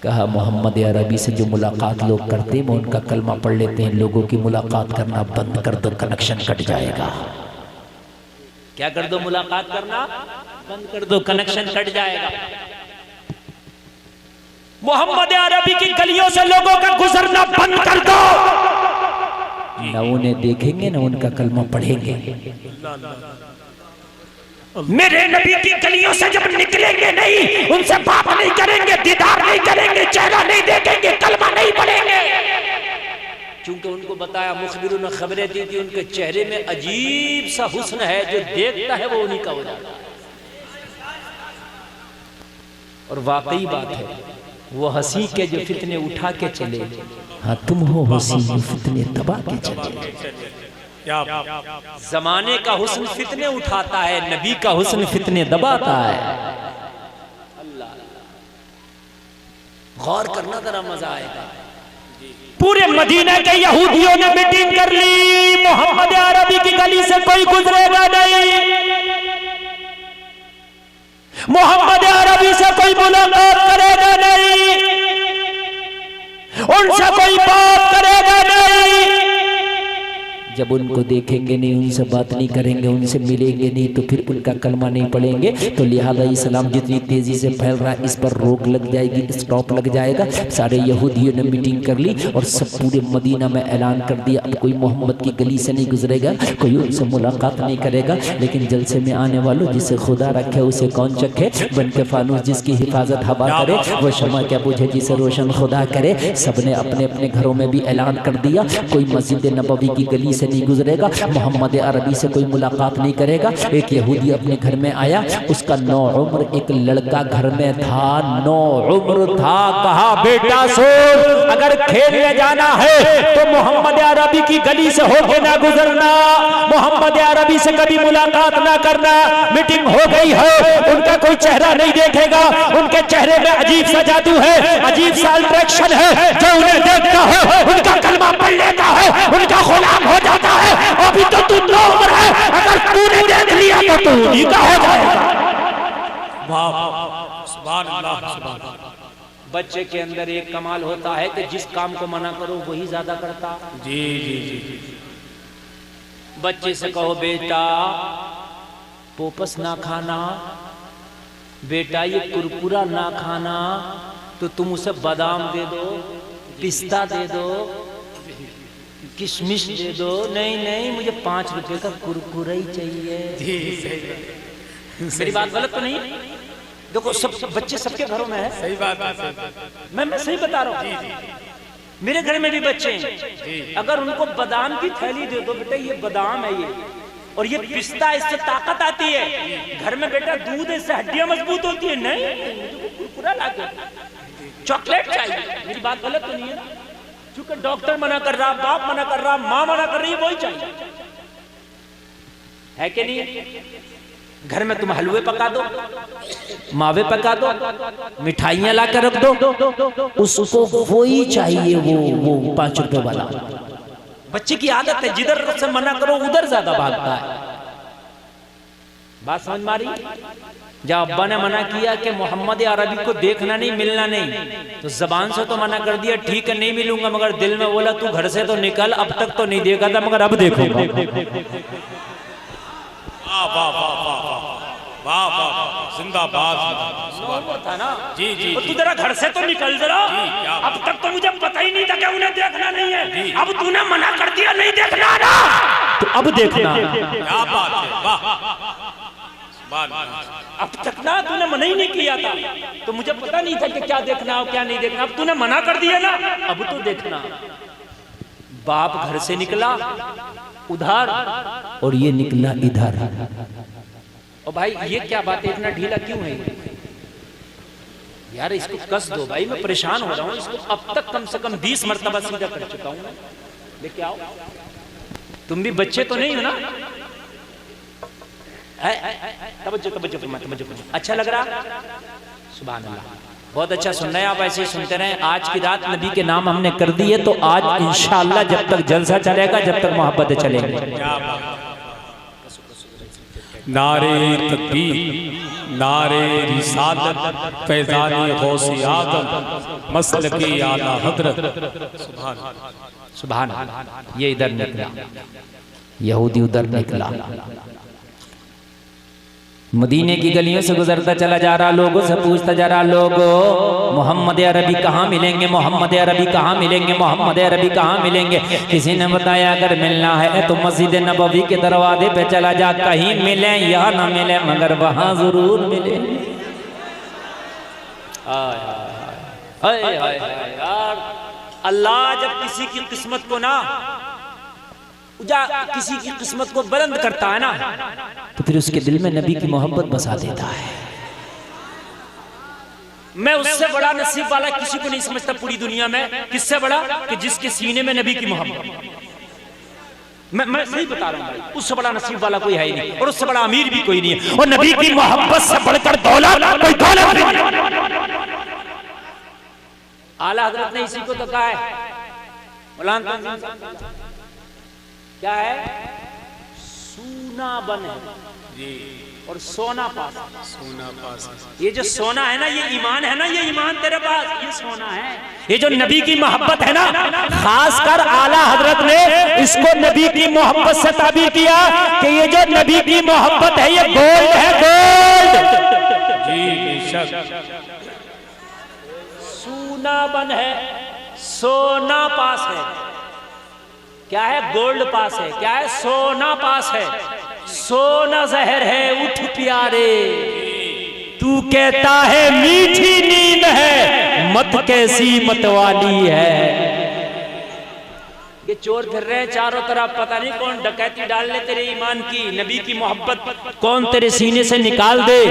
कहा मोहम्मद अरबी से जो मुलाकात लोग करते हैं वो उनका कलमा पढ़ लेते हैं, लोगों की मुलाकात करना बंद कर दो, कनेक्शन कट जाएगा। क्या कर दो? मुलाकात करना बंद कर दो, कनेक्शन कट जाएगा। मोहम्मद अरबी की गलियों से लोगों का गुजरना बंद कर दो, न उन्हें देखेंगे न उनका कलमा पढ़ेंगे। मेरे नबी की गलियों से जब निकलेंगे नहीं, उनसे बात नहीं करेंगे, दीदार नहीं करेंगे, चेहरा नहीं देखेंगे, कलमा नहीं पढ़ेंगे, क्योंकि उनको बताया, मुखबिरों ने खबरें दी थी, उनके चेहरे में अजीब सा हुस्न है, जो देखता है वो उन्हीं का हो जाता है। और वाकई बात है, वो हंसी के जो फितने उठा के चले, हाँ तुम हो हंसी जो फितने दबा के चले। जमाने का हुस्न फितने उठाता है, नबी का हुस्न फितने दबाता है। अल्लाह, गौर करना जरा, मजा आएगा। पूरे मदीना के यहूदियों ने मीटिंग कर ली, मोहम्मद अरबी की गली से कोई गुजरेगा नहीं, मोहम्मद अरबी से कोई मुलाकात करेगा नहीं, उनसे कोई बात करेगा नहीं। जब उनको देखेंगे नहीं, उनसे बात नहीं करेंगे, उनसे मिलेंगे नहीं, तो फिर उनका कलमा नहीं पढ़ेंगे। तो लिहाजा इस्लाम जितनी तेजी से फैल रहा है, इस पर रोक लग जाएगी, स्टॉप लग जाएगा। सारे यहूदियों ने मीटिंग कर ली और सब पूरे मदीना में ऐलान कर दिया, अब कोई मोहम्मद की गली से नहीं गुजरेगा, कोई उनसे मुलाकात नहीं करेगा। लेकिन जलसे में आने वालों, जिसे खुदा रखे उसे कौन चखे, बन के फानूस जिसकी हिफाजत हवा करे, वो शमा क्या बुझे जिसे रोशन खुदा करे। सबने अपने अपने घरों में भी ऐलान कर दिया, कोई मस्जिद नबवी की गली से नहीं गुजरेगा, मोहम्मद अरबी से कोई मुलाकात नहीं करेगा। एक यहूदी अपने घर में आया, उसका 9 उम्र एक लड़का घर में था, 9 उम्र था। कहा, बेटा सुन, अगर खेलने जाना है तो मोहम्मद अरबी की गली से होके ना गुजरना, मोहम्मद अरबी से कभी मुलाकात ना करना। मीटिंग हो गई है, उनका कोई चेहरा नहीं देखेगा, उनके चेहरे में अजीब सा जादू है, अजीब सा अट्रैक्शन है, जो उन्हें देखता है उनका कलमा पढ़ लेता है, उनका गुलाम हो जाता है। अभी तो तू 9 उम्र है, अगर तूने देख लिया तो तू उन्हीं का हो जाएगा। सुभान अल्लाह, सुभान अल्लाह। बच्चे के अंदर एक कमाल होता है कि जिस काम को मना करो वही ज्यादा करता। जी जी जी। बच्चे से कहो, बेटा पोपस ना खाना, बेटा ये कुरकुरा ना खाना, तो तुम उसे बादाम दे दो, पिस्ता दे दो, किशमिश दे दो। नहीं नहीं, मुझे 5 रुपए का कुरकुरा ही चाहिए। जी सही। मेरी बात गलत तो नहीं? देखो, सब बच्चे सबके घरों में है। सही बात है। मैं सही बता रहा हूँ। मेरे घर में भी बच्चे हैं, अगर उनको बादाम की थैली दे दो, बेटा ये बादाम है ये, और ये पिस्ता, इससे ताकत आती है, घर में बेटा दूध है, इससे हड्डियां मजबूत होती है। नहीं, मुझे कुरकुरा ला के चॉकलेट चाहिए। मेरी बात गलत तो नहीं है ना? क्योंकि डॉक्टर मना कर रहा, बाप मना कर रहा, माँ मना कर रही है, वही चाहिए, है कि नहीं? घर में तुम हलवे पका दो, मावे पका दो, मिठाइयां ला कर रख दो, उसको वही चाहिए, वो 5 रुपए वाला। बच्चे की आदत है, जिधर से मना करो उधर ज्यादा भागता है। बात समझ में आ रही? जब अब्बा ने मना किया कि मोहम्मद अरबी को देखना नहीं, मिलना नहीं, तो जबान से तो मना कर दिया, ठीक है नहीं मिलूंगा, मगर दिल में बोला तू घर से तो निकल, अब तक तो नहीं देखा था मगर अब देखूंगा। जिंदाबाद था ना? जी जी। तू जरा घर से तो निकल जरा, अब तक तो मुझे पता ही नहीं था कि उन्हें देखना नहीं है, अब तूने मना कर दिया नहीं देखना ना, तो अब देखना। क्या बात है, वाह। अब तक ना तूने मना ही नहीं किया था, तो मुझे पता नहीं था कि क्या देखना और क्या नहीं देखना, अब तूने मना कर दिया ना, अब तो देखना। बाप घर से निकला उधर और ये निकला इधर। और भाई ये क्या बात है, इतना ढीला क्यों है यार? इसको कस दो भाई, मैं परेशान हो रहा हूँ। इसको अब तक कम से कम 20 मरतबा सीधा कर चुका हूँ। लेके आओ, तुम भी बच्चे तो नहीं हो ना? तवज्जो। अच्छा लग रहा? सुभान अल्लाह, बहुत अच्छा सुन रहे हैं आप, ऐसे ही सुनते रहें। आज की रात नबी के नाम हमने कर दिए, तो आज इंशाअल्लाह जब तक जलसा चलेगा, जब तक मोहब्बत चलेगी। नारे तकबीर, नारे रिसालत, फैज़ानी गौसे आज़म, मसलकी आला हज़रत। सुभान। ये इधर निकला, यहूदी उधर निकला, मदीने की गलियों से गुजरता चला जा रहा, लोगों से पूछता जा रहा, लोगों मोहम्मद अरबी कहाँ मिलेंगे, मोहम्मद अरबी कहाँ मिलेंगे, मोहम्मद अरबी कहाँ मिलेंगे। किसी ने बताया अगर मिलना है तो मस्जिद नबवी के दरवाजे पे चला जा, कहीं मिले या ना मिले मगर वहां जरूर मिले। यार अल्लाह जब किसी की किस्मत को ना किसी की किस्मत को बुलंद करता है ना, तो फिर उसके दिल में नबी की मोहब्बत बसा देता है। मैं उससे बड़ा नसीब वाला किसी को नहीं समझता पूरी दुनिया में। किससे बड़ा? कि जिसके सीने में नबी की मोहब्बत। मैं सही बता रहा हूँ, उससे बड़ा नसीब वाला कोई है ही नहीं, और उससे बड़ा अमीर भी कोई नहीं है। और नबी की मोहब्बत से बढ़कर दौलत कोई दौलत नहीं। आला हजरत ने इसी को तो कहा है, मौलाना क्या है? सूना बन है और सोना पास। सोना पास। ये जो सोना है ना, ये ईमान है ना, ये ईमान तेरे पास, ये सोना है। ये जो नबी की मोहब्बत है ना, खासकर आला हजरत ने इसको नबी की मोहब्बत से ताबीर किया कि ये जो नबी की मोहब्बत है ये गोल्ड है, गोल्ड। जी बेशक। सूना बन है, सोना पास है। क्या है? गोल्ड पास है। क्या है? सोना पास है। सोना जहर है उठ प्यारे, तू कहता है मीठी नींद है, मत कैसी मतवाली है। ये चोर फिर रहे हैं चारों तरफ, पता नहीं कौन डकैती डाल ले तेरे ईमान की, नबी की मोहब्बत कौन तेरे सीने से निकाल दे।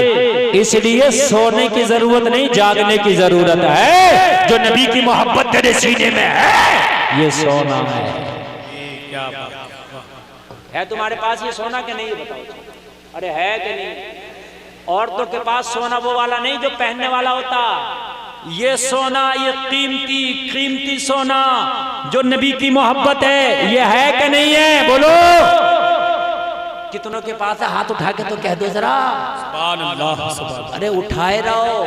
इसलिए सोने की जरूरत नहीं, जागने की जरूरत है। जो नबी की मोहब्बत तेरे सीने में है ये सोना है। क्या बात है तुम्हारे पास ये सोना के नहीं? बताओ। अरे है कि नहीं? औरतों के पास सोना वो वाला नहीं जो पहनने वाला होता। ये सोना, ये कीमती कीमती सोना जो नबी की मोहब्बत है, ये है कि नहीं है? बोलो। कितनों के पास है? हाथ उठा के तो कह दो जरा। सुभान अल्लाह, सुभान। अरे उठाए रहो,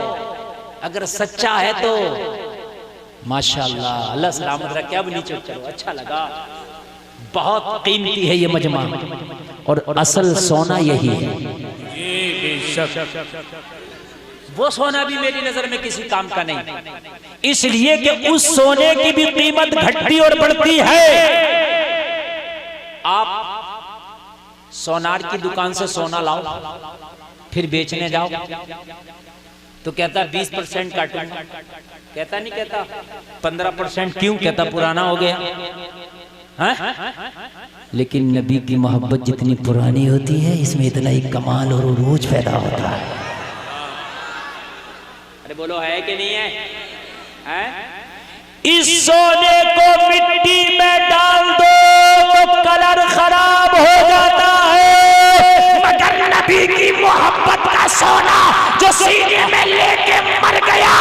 अगर सच्चा है तो माशाअल्लाह। अल्लाह सलामत रखे। अब नीचे चलो, अच्छा लगा। बहुत कीमती है ये मजमा, और असल सोना यही है। जी बेशक। वो सोना भी मेरी नजर में किसी काम का नहीं, इसलिए कि उस सोने की भी कीमत घटती और बढ़ती है। आप सोनार की दुकान से सोना लाओ, फिर बेचने जाओ तो कहता 20% काटूंगा। कहता नहीं कहता 15%। क्यों? कहता पुराना हो गया। लेकिन नबी की मोहब्बत जितनी पुरानी होती है, इसमें इतना ही कमाल और उरूज पैदा होता है। अरे बोलो, है कि नहीं है? इस सोने को मिट्टी में डाल दो तो कलर खराब हो जाता है, मगर नबी की मोहब्बत का सोना जो सीने में लेके मर गया,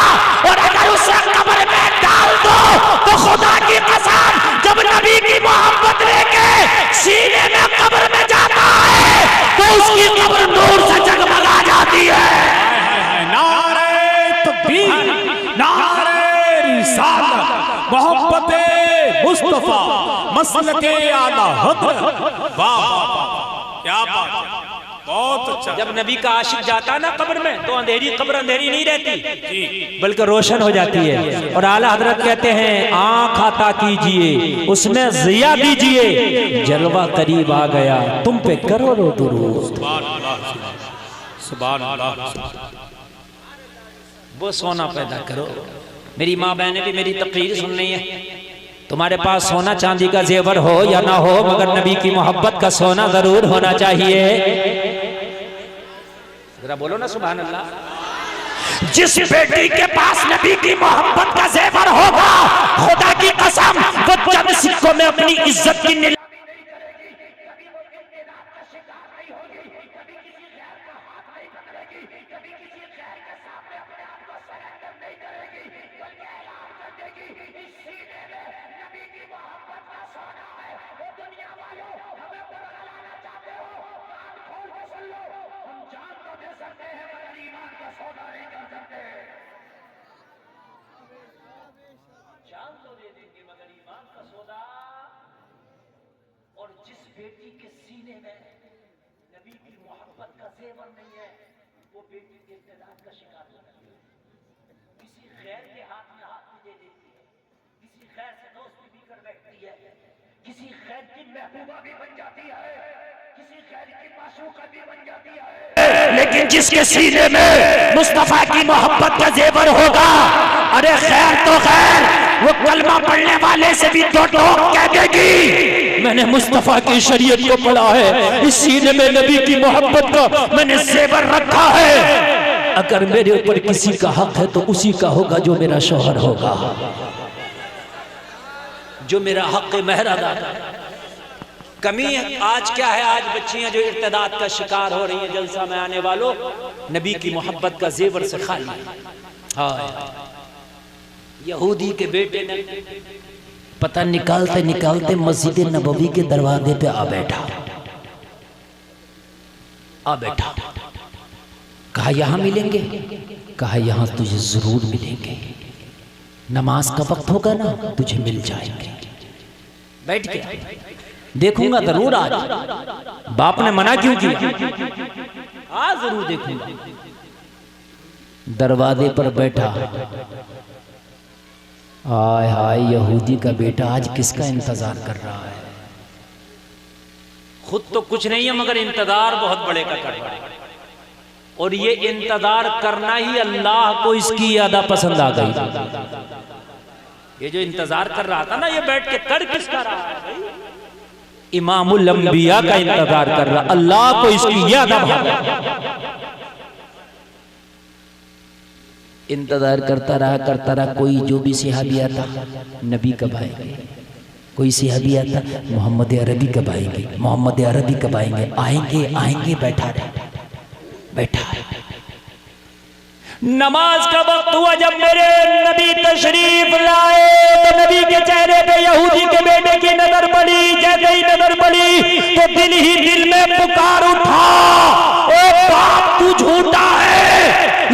और अगर उसे कब्र में डाल दो तो खुदा की कसम, जब नबी की मोहब्बत लेके सीने में कब्र में जाता है तो उसकी कब्र नूर से जगमगा जाती है। नारे तकबीर, नारे रिसालत, मोहब्बते मुस्तफा, मसलके आला हज़रत। वाह, क्या बात है, बहुत अच्छा। जब नबी का आशिक जाता है ना कब्र में, तो अंधेरी कब्र अंधेरी नहीं रहती, बल्कि रोशन हो जाती है। और आला हजरत कहते हैं, आँख आता कीजिए, उसमें ज़िया दीजिए, जलवा करीब आ गया, तुम पे करोड़ों दुरूद। सुभान अल्लाह, सुभान अल्लाह। वो सोना पैदा करो। मेरी माँ बहनें भी मेरी तकरीर सुन रही है। तुम्हारे पास सोना चांदी का जेवर हो या ना हो, मगर नबी की मोहब्बत का सोना जरूर होना चाहिए। जरा बोलो ना सुभान अल्लाह। जिस बेटी के पास नबी की मोहब्बत का जेवर होगा, खुदा की कसम, वो चंद सिक्कों में अपनी इज्जत की नबी की मोहब्बत का सेवन नहीं है, वो बेटी के इत्तेदाद का शिकार हो जाती है, किसी खैर के हाथ में हाथ दे देती है, किसी खैर से दोस्ती भी कर बैठती है, किसी खैर की महबूबा भी बन जाती है, किसी खैर की माशूका भी बन जाती है, लेकिन जिसके सीने में मुस्तफा की मोहब्बत का जेवर होगा, अरे खैर तो खैर, वो कलमा पढ़ने वाले से भी दो टोक कह देगी मैंने मुस्तफा की शरीयत को पढ़ा है, इस सीने में नबी की मोहब्बत का मैंने जेवर रखा है। अगर मेरे ऊपर किसी का हक है तो उसी का होगा जो मेरा शौहर होगा, जो मेरा हक महर अदा करे। कमी आज क्या है, आज बच्चियां जो इर्तिदाद का शिकार हो रही हैं, जलसा में आने वालों, नबी की मोहब्बत का जेवर से खाली। हाँ, यहूदी के बेटे ने पता निकालते निकालते मस्जिद नबवी के दरवाजे पे आ बैठा। कहा यहां मिलेंगे, कहा यहां तुझे जरूर मिलेंगे, नमाज का वक्त होगा ना तुझे मिल जाएंगे, बैठ के देखूंगा जरूर आज। बाप ने मना क्यों किया? आज जरूर देखूंगा। दरवाजे पर बैठा, हाय हाय यहूदी का बेटा आज किसका इंतजार कर रहा है। खुद तो कुछ नहीं है मगर इंतजार बहुत बड़े का कर रहा है, और ये इंतजार करना ही अल्लाह को इसकी अदा पसंद आ गई। ये जो इंतजार कर रहा था ना, ये बैठ के कर किसका रहा है भाई? इमामुल अंबिया का इंतजार कर रहा, अल्लाह को इसकी याद आ। इंतजार करता रहा, कोई जो भी सिहाबी आता नबी कब आएंगे, कोई सिहाबी आता मोहम्मद अरबी कब आएंगे, मोहम्मद अरबी कब आएंगे, आएंगे आएंगे, बैठा है। नमाज का वक्त हुआ, जब मेरे नबी तशरीफ लाए तो नबी के चेहरे पे यहूदी के बेटे की नजर पड़ी। जैसे ही नजर पड़ी तो दिल ही दिल में पुकार उठा, ओ बाप तू झूठा है,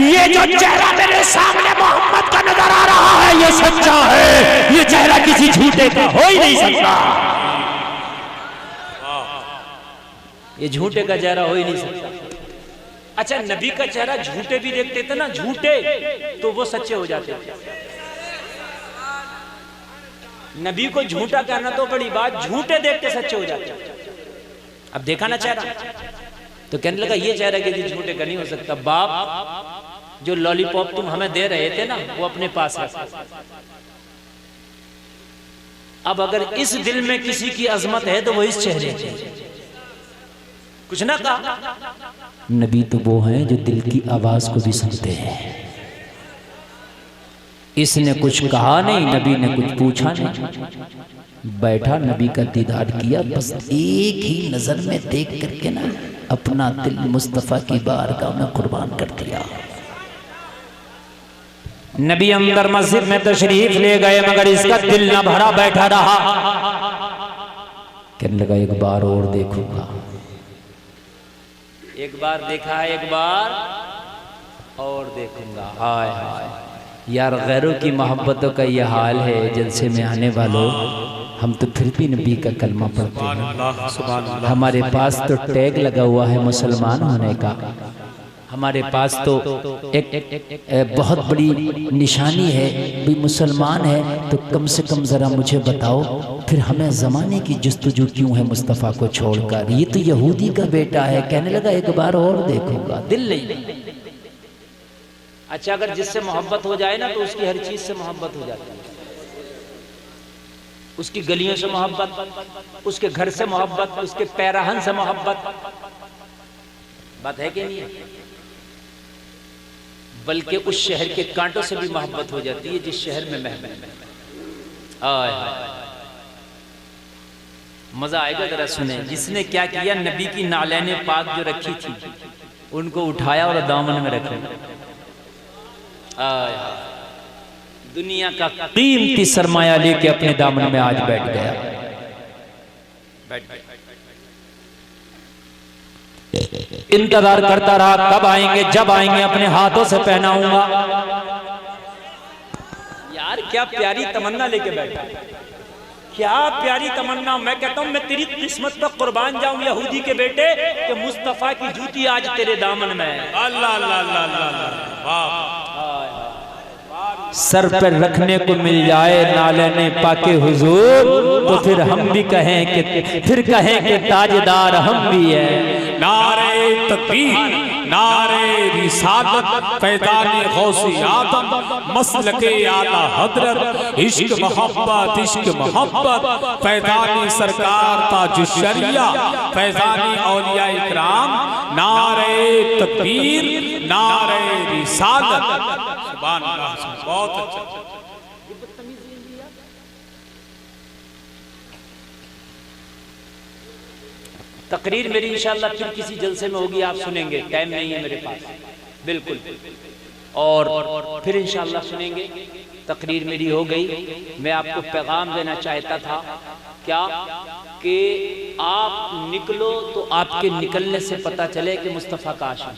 ये जो चेहरा मेरे सामने मोहम्मद का नजर आ रहा है ये सच्चा है, ये चेहरा किसी झूठे का हो ही नहीं सकता, ये झूठे का चेहरा हो ही नहीं सकता। अच्छा, नबी का चेहरा झूठे भी देखते थे ना, झूठे तो वो सच्चे हो जाते थे। नबी को झूठा कहना तो बड़ी बात, झूठे देख के सच्चे हो जाते। अब देखा ना चेहरा तो कहने लगा ये चेहरा किसी झूठे का नहीं हो सकता। बाप जो लॉलीपॉप तुम हमें दे रहे थे ना वो अपने पास रखा। अब अगर इस दिल में किसी की अजमत है तो वो इस चेहरे की। कुछ ना कहा, नबी तो वो हैं जो दिल की आवाज को भी सुनते हैं। इसने कुछ कहा नहीं, नबी ने कुछ पूछा नहीं, बैठा नबी का दीदार किया, बस एक ही नजर में देख करके ना अपना दिल मुस्तफा की बारगाह में कुर्बान कर दिया। नबी अंदर मस्जिद में तशरीफ ले गए मगर इसका दिल ना भरा, बैठा रहा। कहने लगा एक बार और देखूंगा। एक बार देखा, एक बार और देखूंगा। हाय हाय यार, गैरों की मोहब्बतों का ये हाल है। जलसे में आने वालों, हम तो फिर भी नबी का कलमा पढ़ते हैं। हमारे पास तो टैग लगा हुआ है मुसलमान होने का, हमारे पास तो एक बहुत बड़ी निशानी है भी मुसलमान है। तो कम से कम जरा मुझे बताओ फिर हमें जमाने की जस्तजू क्यों है मुस्तफ़ा को छोड़कर? ये तो यहूदी का बेटा है। कहने लगा एक बार और देखूंगा, दिल नहीं। अच्छा, अगर जिससे मोहब्बत हो जाए ना तो उसकी हर चीज से मोहब्बत हो जाती है। उसकी गलियों से मोहब्बत, उसके घर से मोहब्बत, उसके पैराहन से मोहब्बत। बात है कि नहीं है? बल्कि उस शहर के कांटों से भी मोहब्बत हो जाती है जिस शहर में महफिल। मजा आएगा, जरा सुने। जिसने क्या किया, नबी की नालैने पाक जो रखी थी उनको उठाया और दामन में रखा। दुनिया का कीमती सरमाया लेके अपने दामन में आज बैठ गया। इंतजार करता रहा कब आएंगे, जब आएंगे अपने हाथों से पहनाऊंगा। यार क्या प्यारी तमन्ना लेके बैठा। क्या प्यारी तमन्ना। मैं कहता हूँ मैं तेरी किस्मत पर कुर्बान जाऊं यहूदी के बेटे कि मुस्तफा की जूती आज तेरे दामन में है। अल्लाह अल्लाह अल्लाह अल्लाह वाह। सर पर रखने को मिल जाए नाले पाके हुजूर तो फिर हम भी कहें कि ताजदार हम भी है। नारे तकबीर, नारे रिसालत, फैज़ान गौसे आदम, मसलके आला हजरत, इश्क मोहब्बत, फैज़ान सरकार ताजुश शरिया, फैज़ान औलिया इकराम। नारे तकबीर, नारे रिसालत। सुभान अल्लाह, बहुत अच्छा। तकरीर मेरी इंशाअल्लाह फिर किसी जलसे में होगी, आप सुनेंगे, टाइम नहीं है मेरे पास बिल्कुल, और फिर इंशाअल्लाह सुनेंगे। तकरीर मेरी हो गई। मैं आपको पैगाम देना चाहता था क्या कि आप निकलो तो आपके निकलने से पता चले कि मुस्तफ़ा का आशिक।